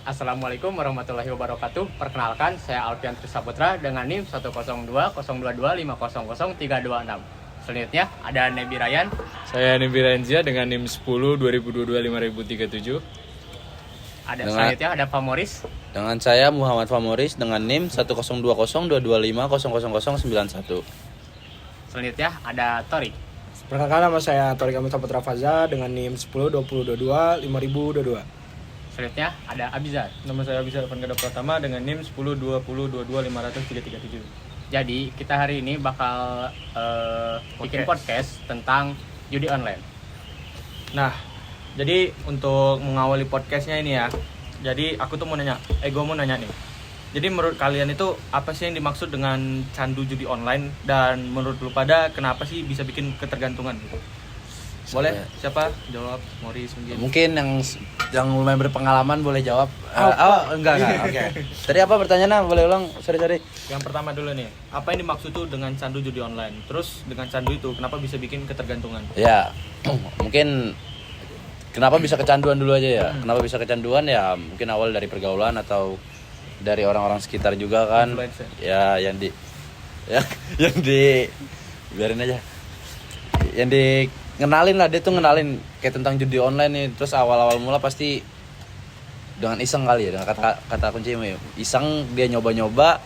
Assalamualaikum warahmatullahi wabarakatuh. Perkenalkan, saya Alfian Trisaputra dengan NIM 10202250036. Selanjutnya ada Nebi Ryan. Saya Nebi Ryanzia dengan NIM 10 2022 5037. Selanjutnya ada Famoris. Dengan saya Muhammad Famoris dengan NIM 1020225000091. Selanjutnya ada Torik. Perkenalkan, nama saya Torik Ahmad Saputra Faza dengan NIM 102022 5022. Selanjutnya ada Abizar. Nama saya Abizar Pangada Pratama dengan NIM 102022500337. Jadi kita hari ini bakal bikin podcast tentang judi online. Nah, jadi untuk mengawali podcastnya ini ya, jadi aku tuh mau nanya nih. Jadi menurut kalian itu apa sih yang dimaksud dengan candu judi online, dan menurut lu pada kenapa sih bisa bikin ketergantungan gitu? Boleh siapa jawab? Morris mungkin. Mungkin yang lumayan berpengalaman boleh jawab. Enggak. Oke. Tadi apa pertanyaannya? Boleh ulang? Sorry. Yang pertama dulu nih, apa yang dimaksud tuh dengan candu judi online? Terus dengan candu itu kenapa bisa bikin ketergantungan? Ya, mungkin kenapa bisa kecanduan dulu aja ya. Kenapa bisa kecanduan ya? Mungkin awal dari pergaulan atau dari orang-orang sekitar juga kan. Influencer. Ya, yang di biarin aja. Yang ngenalin lah, dia tuh ngenalin kayak tentang judi online nih. Terus awal-awal mula pasti dengan iseng kali ya, dengan kata kunci iseng, dia nyoba-nyoba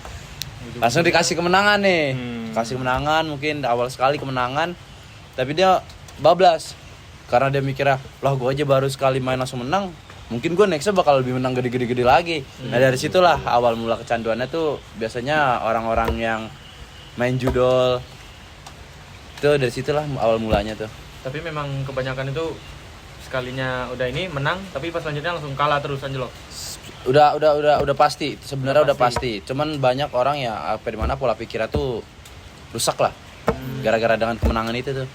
langsung dikasih kemenangan nih. Kasih kemenangan, mungkin awal sekali kemenangan, tapi dia bablas karena dia mikirnya, lah gue aja baru sekali main langsung menang, mungkin gue nextnya bakal lebih menang gede-gede lagi. Nah dari situlah awal mula kecanduannya tuh biasanya orang-orang yang main judol. Tuh dari situlah awal mulanya tuh. Tapi memang kebanyakan itu sekalinya udah ini menang, tapi pas selanjutnya langsung kalah terus anjlok. Udah pasti. Sebenarnya udah pasti. Cuman banyak orang ya apa di mana pola pikirnya tuh rusak lah. Gara-gara dengan kemenangan itu tuh.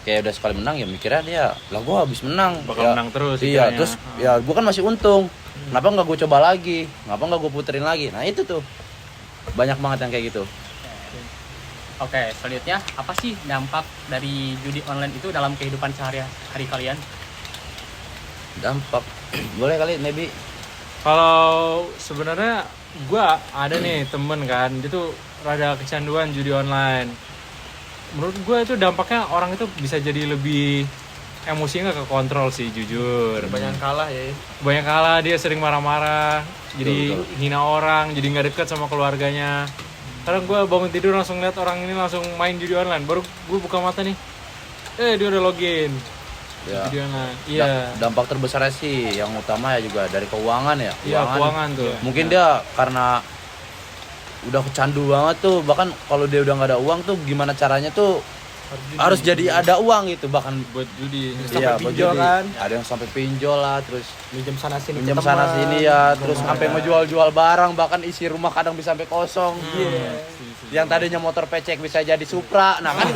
Kayak udah sekali menang ya mikirnya dia, lah gua habis menang. Bakal ya, menang terus. Iya, istilahnya. terus ya gua kan masih untung. Kenapa enggak gua coba lagi? Kenapa enggak gua puterin lagi? Nah, itu tuh. Banyak banget yang kayak gitu. Oke, selanjutnya apa sih dampak dari judi online itu dalam kehidupan sehari-hari kalian? Dampak. Boleh kali Nebi. Kalau sebenarnya gua ada nih temen kan, dia tuh rada kecanduan judi online. Menurut gua itu dampaknya orang itu bisa jadi lebih emosinya nggak kekontrol sih, jujur. Banyak kalah ya. Banyak kalah, dia sering marah-marah, jadi Betul. hina orang, jadi nggak deket sama keluarganya. Kadang gue bangun tidur langsung lihat orang ini langsung main judi online, baru gue buka mata nih, dia udah login Ya. judi online. Iya, Dampak terbesarnya sih yang utama ya juga dari keuangan ya. iya keuangan tuh. Mungkin dia karena udah kecandu banget tuh, bahkan kalau dia udah nggak ada uang tuh gimana caranya tuh harus jadi ada uang gitu, bahkan Buat judi. iya, Sampai buat pinjol judi. kan. Ada yang sampai pinjol lah, terus Minjem sana sini pinjam ke sana teman. sini ya, terus sampai ngejual-jual barang, bahkan isi rumah kadang bisa sampai kosong. Yang tadinya motor pecek bisa jadi Supra. Nah kan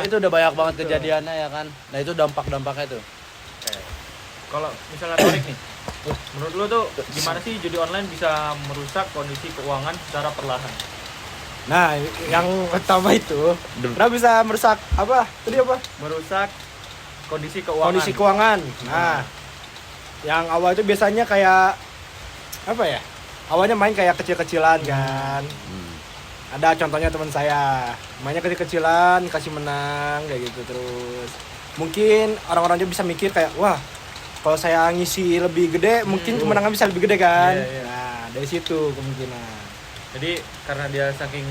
itu udah banyak banget kejadiannya ya kan. Nah itu dampaknya tuh. Kalau misalnya Torik nih, menurut lu tuh gimana sih judi online bisa merusak kondisi keuangan secara perlahan? Nah, yang pertama itu kenapa bisa merusak apa? Tadi apa? Merusak kondisi keuangan. Kondisi keuangan. Nah, yang awal itu biasanya kayak apa ya? Awalnya main kayak kecil-kecilan kan. Ada contohnya teman saya, mainnya kecil-kecilan, kasih menang kayak gitu terus. Mungkin orang-orangnya bisa mikir kayak, wah, kalau saya ngisi lebih gede, mungkin kemenangan bisa lebih gede kan. Iya. Nah, dari situ kemungkinan. Jadi karena dia saking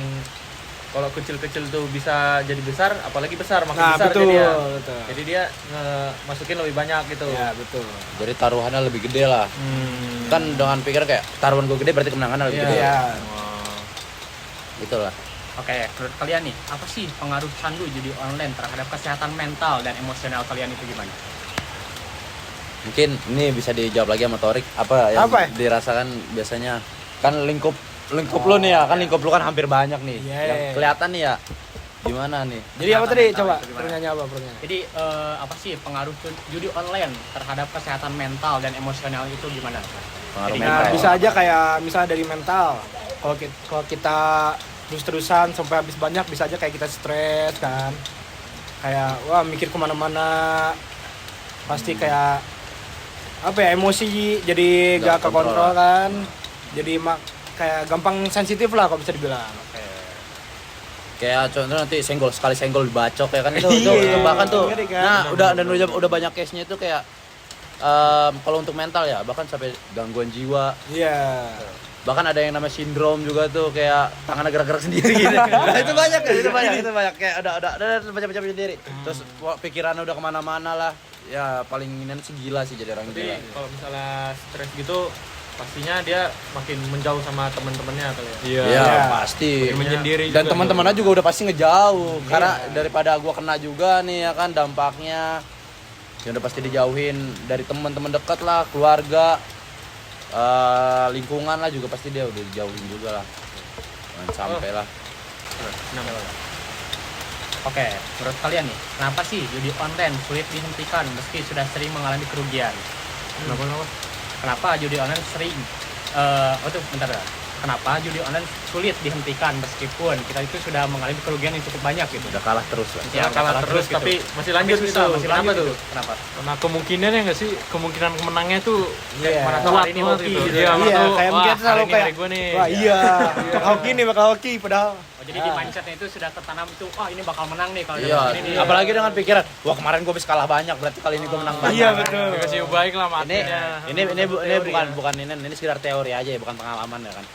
kalau kecil-kecil tuh bisa jadi besar, apalagi besar makin Nah, besar betul, jadi ya. betul. Jadi dia masukin lebih banyak gitu. Ya, betul. Jadi taruhannya lebih gede lah. Kan dengan pikir kayak taruhan gue gede berarti kemenangannya lebih gede. Iya. Itulah. Oke, menurut kalian nih, apa sih pengaruh candu judi online terhadap kesehatan mental dan emosional kalian itu gimana? Mungkin ini bisa dijawab lagi sama Torik, apa yang Apa ya? dirasakan biasanya. Kan lingkup lu nih ya, kan lingkup lu kan hampir banyak nih. Iya. Yang kelihatan nih ya. Gimana nih? Jadi apa tadi? Kesehatan Coba mental itu gimana? pertanyaannya apa pertanyaannya? Jadi apa sih pengaruh judi online terhadap kesehatan mental dan emosional itu gimana? Pengaruh Jadi, mental. Nah, bisa aja kayak misalnya dari mental. Kalau kita terus-terusan sampai habis banyak, bisa aja kayak kita stres kan. Kayak wah mikir kemana-mana. Pasti kayak apa ya, emosi jadi Nggak gak kekontrol kontrol. kan. Jadi kayak gampang sensitif lah kalau bisa dibilang. Kayak contoh nanti sekali senggol dibacok ya kan itu Iya, bahkan tuh. ngeri kan? Nah, udah banyak case-nya itu kayak kalau untuk mental ya bahkan sampai gangguan jiwa. Iya. Bahkan ada yang namanya sindrom juga tuh kayak tangannya gerak-gerak sendiri gitu. Nah, itu banyak kayak ada macam-macam sendiri. Terus pikirannya udah kemana-mana lah. Ya paling ini sih gila sih jadi orang Tapi gila. kalau misalnya stres gitu pastinya dia makin menjauh sama teman-temannya kali ya. Iya. Iya, Iya. pasti. Menyendiri Dan juga teman-temannya juga udah pasti ngejauh Iya. karena daripada gua kena juga nih ya kan dampaknya. Ya udah pasti dijauhin dari teman-teman dekat lah, keluarga, lingkungan lah juga pasti dia udah dijauhin juga lah. Jangan sampai lah. Kenapa? Oke, menurut kalian nih, kenapa sih judi online sulit dihentikan meski sudah sering mengalami kerugian? Kenapa judi online sering bentar. Kenapa judi online sulit dihentikan meskipun kita itu sudah mengalami kerugian yang cukup banyak gitu? Udah kalah terus lah. Ya, kalah terus gitu. tapi masih lanjut Tapi gitu. susah, masih Kenapa lanjut tuh? gitu. Kenapa? Karena kemungkinan ya nggak sih, kemungkinan menangnya tuh Iya. Mana tahu kuat hari ini banget hoki gitu. gitu. Iya, mana Iya, tahu, kayak wah, mungkin selalu hari ini kayak hari gua nih. wah iya, bakal hoki nih, bakal hoki padahal. Oh, jadi di mindsetnya itu sudah tertanam tuh, ini bakal menang nih kalau Iya, ini nih. apalagi dengan pikiran, wah kemarin gua habis kalah banyak, berarti kali ini gua menang banyak. Iya, betul. Dikasih baik lah Ini matanya. ini bukan ini sekedar teori aja ya, bukan pengalaman ya kan.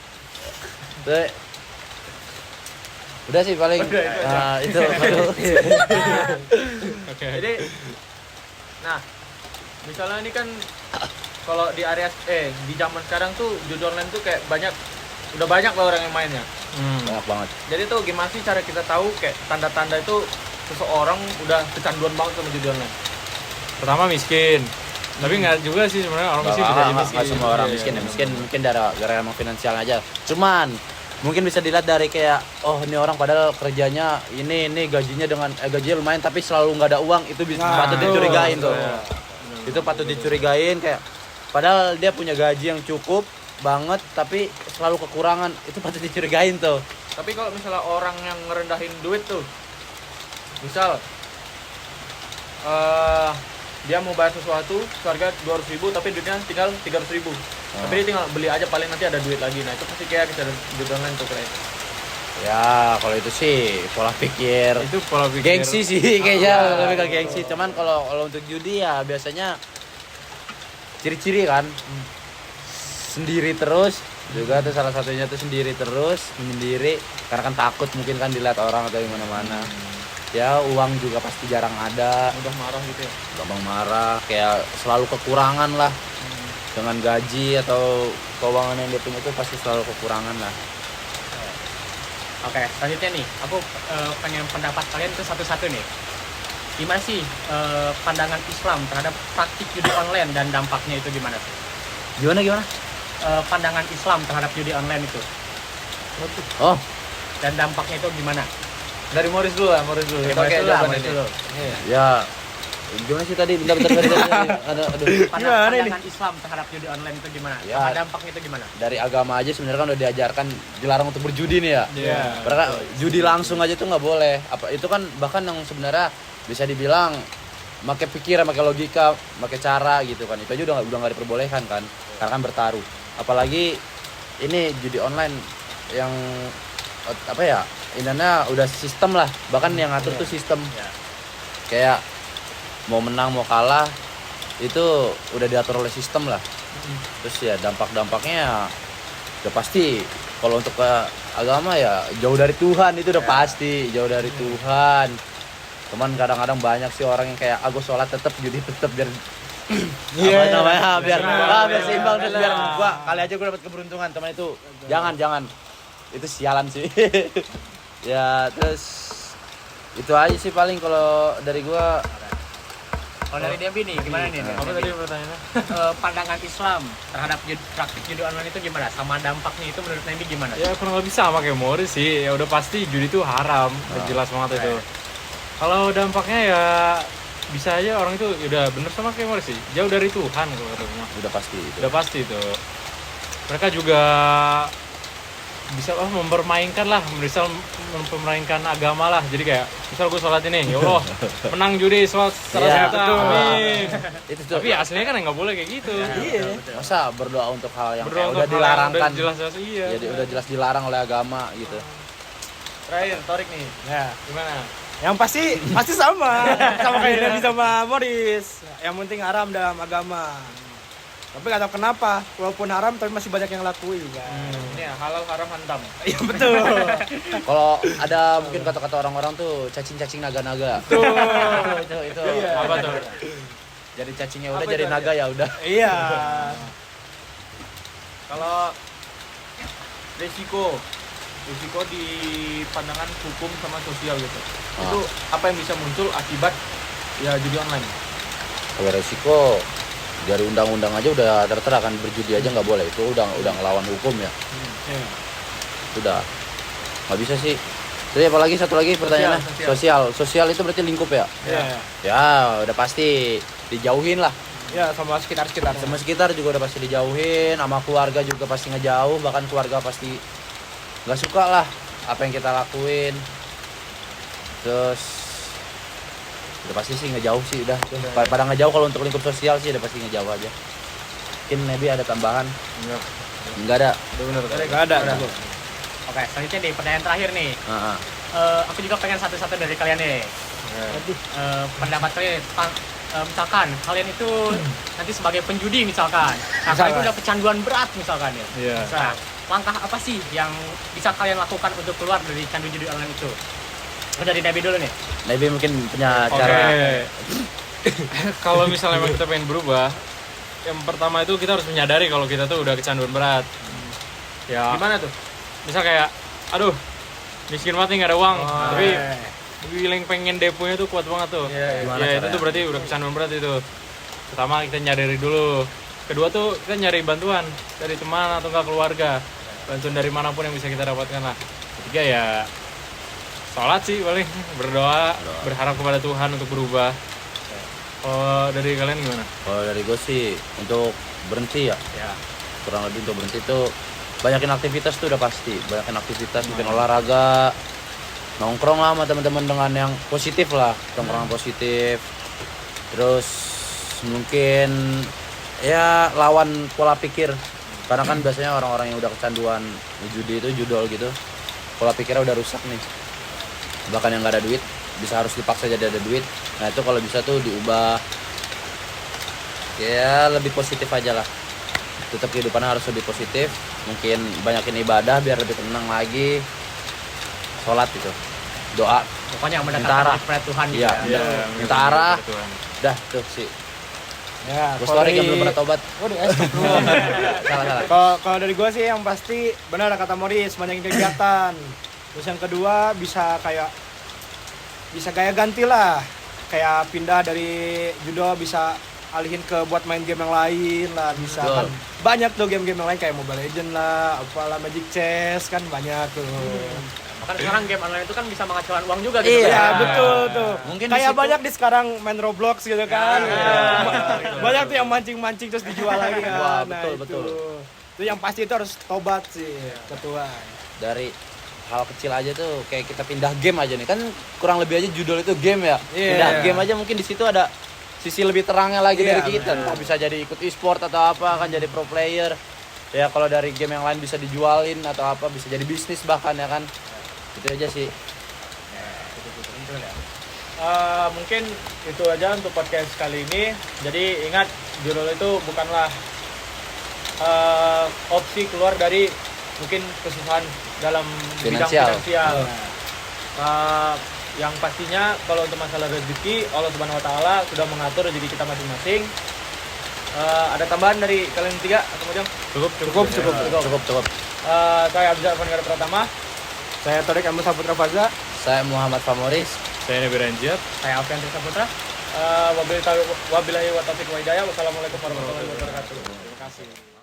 Tuh, udah sih paling itu Oke. Jadi nah, misalnya ini kan kalau di area di zaman sekarang tuh judi online tuh kayak udah banyak lah orang yang mainnya. banyak banget. Jadi tuh gimana sih cara kita tahu kayak tanda-tanda itu seseorang udah kecanduan banget sama judi online? Pertama miskin. Tapi nggak juga sih sebenarnya orang miskin bisa jadi miskin. Nggak semua orang Iya, miskin ya, iya. miskin mungkin gara emang finansial aja. Cuman mungkin bisa dilihat dari kayak ini orang padahal kerjanya ini gajinya gajinya lumayan tapi selalu nggak ada uang, itu bisa patut betul, dicurigain tuh. betul. Itu patut dicurigain kayak padahal dia punya gaji yang cukup banget tapi selalu kekurangan, itu patut dicurigain tuh. Tapi kalau misalnya orang yang ngerendahin duit tuh, misal dia mau bayar sesuatu seharga 200.000 tapi duitnya tinggal 300.000. Tapi dia tinggal beli aja, paling nanti ada duit lagi. Nah itu pasti kayak kita judi online tuh kayak itu. Ya kalau itu sih pola pikir Itu pola pikir. gengsi sih kayaknya, lebih ke gengsi. Cuman kalau untuk judi ya biasanya ciri-ciri kan sendiri terus juga tuh, salah satunya tuh sendiri terus, menyendiri karena kan takut mungkin kan dilihat orang atau gimana-mana. Ya uang juga pasti jarang ada, Mudah marah gitu ya. gampang marah, kayak selalu kekurangan lah. Dengan gaji atau keuangan yang dia punya itu pasti selalu kekurangan lah. Oke, selanjutnya nih, aku pengen pendapat kalian itu satu-satu nih. Gimana sih pandangan Islam terhadap praktik judi online dan dampaknya itu gimana sih? Gimana? Pandangan Islam terhadap judi online itu Oh, dan dampaknya itu gimana? Dari Morris dulu lah, Morris dulu. Oke, Kita kayak jawaban Morris ini. dulu. ya gimana sih tadi? Bentar. Aduh. Pandangan Islam terhadap judi online itu gimana? Ya. Sama dampaknya itu gimana? Dari agama aja sebenarnya kan udah diajarkan dilarang untuk berjudi nih ya. Iya. Karena judi langsung aja tuh nggak boleh. Apa itu kan bahkan yang sebenarnya bisa dibilang pakai pikiran, pakai logika, pakai cara gitu kan. Itu aja udah nggak diperbolehkan kan. Karena kan bertaruh. Apalagi ini judi online yang apa ya? Intinya udah sistem lah. Bahkan yang ngatur tuh sistem. Ya. Kayak mau menang mau kalah itu udah diatur oleh sistem lah. Terus ya dampak-dampaknya udah pasti kalau untuk ke agama ya jauh dari Tuhan, itu udah pasti jauh dari Tuhan. Cuman kadang-kadang banyak sih orang yang kayak aku sholat tetap judi tetap biar apa namanya biar seimbang, terus biar gua kali aja gua dapat keberuntungan. Teman itu jangan itu sialan sih. Ya terus itu aja sih paling kalau dari gua. Kalau dari Dembi nih, gimana nih? Apa tadi pertanyaannya? Pandangan Islam terhadap praktik judi online itu gimana? Sama dampaknya itu menurut Dembi gimana? Ya kurang lebih sama kayak Morris sih. Ya udah pasti judi itu haram, jelas banget itu. Kalau dampaknya ya bisa aja orang itu udah bener sama kayak Morris sih. Jauh dari Tuhan kalau kata gue. Udah pasti itu. Udah pasti itu. Mereka juga bisa mempermainkan lah, mempermainkan agama lah. Jadi kayak misal gue sholat ini, ya Allah menang judi slot 100 Iya, juta, betul. amin. Itu tuh. Tapi aslinya kan nggak boleh kayak gitu. Iya. Masa berdoa untuk hal yang Berdoa kayak udah untuk hal yang dilarangkan. udah jelas-jelas, iya. Jadi udah jelas dilarang oleh agama gitu. Terakhir, Torik nih. Ya. Gimana? Yang pasti sama kayak Nabi sama Morris. Yang penting haram dalam agama. Tapi nggak tahu kenapa, walaupun haram tapi masih banyak yang lakuin kan. Ini ya, halal haram hantam. Iya betul. Kalau ada mungkin kata-kata orang-orang tuh cacing-cacing naga-naga. Itu. Iya. Apa tuh? Jadi cacingnya udah Apa jadi itu naga ya udah. Iya. Kalau resiko di pandangan hukum sama sosial gitu. Itu apa yang bisa muncul akibat ya judi online? Kalau resiko dari undang-undang aja udah tertera kan, berjudi aja nggak boleh, itu udah ngelawan hukum ya. Iya. Udah nggak bisa sih. Terus apalagi satu lagi pertanyaannya, sosial itu berarti lingkup ya? Iya. Ya udah pasti dijauhin lah. Ya sama sekitar-sekitar. Sama sekitar juga udah pasti dijauhin, sama keluarga juga pasti ngejauh, bahkan keluarga pasti nggak suka lah apa yang kita lakuin. Terus udah pasti sih ngejauh sih udah. Pada ngejauh kalau untuk lingkup sosial sih udah pasti ngejauh aja. Mungkin Nebi ada tambahan? Enggak ada. Nggak ada. cukup. Oke, selanjutnya nih pertanyaan terakhir nih. Heeh. Aku juga pengen satu-satu dari kalian nih. Pendapat kalian tentang misalkan kalian itu nanti sebagai penjudi misalkan. Nah, kalian itu udah kecanduan berat misalkan ya. Iya. Nah, langkah apa sih yang bisa kalian lakukan untuk keluar dari candu judi online itu? Dari Nabi dulu nih. Nebi mungkin punya Oke. cara. Kalau misalnya emang kita pengen berubah, yang pertama itu kita harus menyadari kalau kita tuh udah kecanduan berat. Ya. Gimana tuh? Misal kayak, aduh, miskin banget nih nggak ada uang, tapi Iya. feeling pengen deponya tuh kuat banget tuh. Gimana Ya itu caranya? tuh berarti udah kecanduan berat itu. Pertama kita nyadari dulu. Kedua tuh kita nyari bantuan dari teman atau enggak keluarga. Bantuan dari manapun yang bisa kita dapatkan lah. Ketiga ya sholat sih paling, berdoa, berharap kepada Tuhan untuk berubah. Kalau dari kalian gimana? Kalau dari gue sih untuk berhenti ya, Ya. kurang lebih untuk berhenti tuh banyakin aktivitas tuh udah pasti. Banyakin aktivitas, mungkin olahraga, nongkrong lah sama teman-teman dengan yang positif lah, nongkrong positif. Terus mungkin ya lawan pola pikir, karena kan biasanya orang-orang yang udah kecanduan judi itu judol gitu, pola pikirnya udah rusak nih. Bahkan yang nggak ada duit bisa harus dipaksa jadi ada duit. Nah itu kalau bisa tuh diubah, ya lebih positif aja lah. Tetap kehidupannya harus lebih positif, mungkin banyakin ibadah biar lebih tenang lagi. Sholat gitu, doa, Pokoknya yang Minta mendekatkan arah. kepada Tuhan Iya. gitu ya. minta arah. Tuhan. Dah tuh sih. Ya, Gue kalau story dari- yang belum pernah tobat. Waduh, Salah. Kalau dari gue sih yang pasti benar kata Morris, banyakin kegiatan. Terus yang kedua bisa gaya ganti lah, kayak pindah dari judo bisa alihin ke buat main game yang lain lah, bisa Betul. kan banyak tuh game-game yang lain kayak Mobile Legend lah, apalah Magic Chess kan banyak tuh. Bahkan sekarang game online itu kan bisa menghasilkan uang juga gitu. Iya. Iya kan? betul tuh. Mungkin Kayak di situ- banyak di sekarang main Roblox gitu kan. Banyak tuh yang mancing-mancing terus dijual lagi kan. Wah, Nah, betul, itu. betul. Itu yang pasti itu harus tobat sih ketua. Dari hal kecil aja tuh, kayak kita pindah game aja nih kan, kurang lebih aja judul itu game ya. Iya. Pindah game aja mungkin di situ ada sisi lebih terangnya lagi Iya, dari kita. Entah bisa jadi ikut e-sport atau apa, kan jadi pro player. Ya kalau dari game yang lain bisa dijualin atau apa, bisa jadi bisnis bahkan ya kan. Itu aja sih. Mungkin itu aja untuk podcast kali ini. Jadi ingat, judul itu bukanlah opsi keluar dari mungkin kesusahan dalam bidang Finansial. finansial. Yang pastinya kalau untuk masalah rezeki, Allah Subhanahu Wa Taala sudah mengatur rezeki kita masing-masing. Ada tambahan dari kalian tiga atau Mojang? Cukup. Saya Abdul Afan Pratama. Saya Torik Ahmad Saputra Faza. Saya Muhammad Famoris. Saya Nabi Ranjat. Saya Alfian Tirta Putra. Wabillahi wa taufiq wa hidayah. Wassalamualaikum warahmatullahi wabarakatuh. Terima kasih.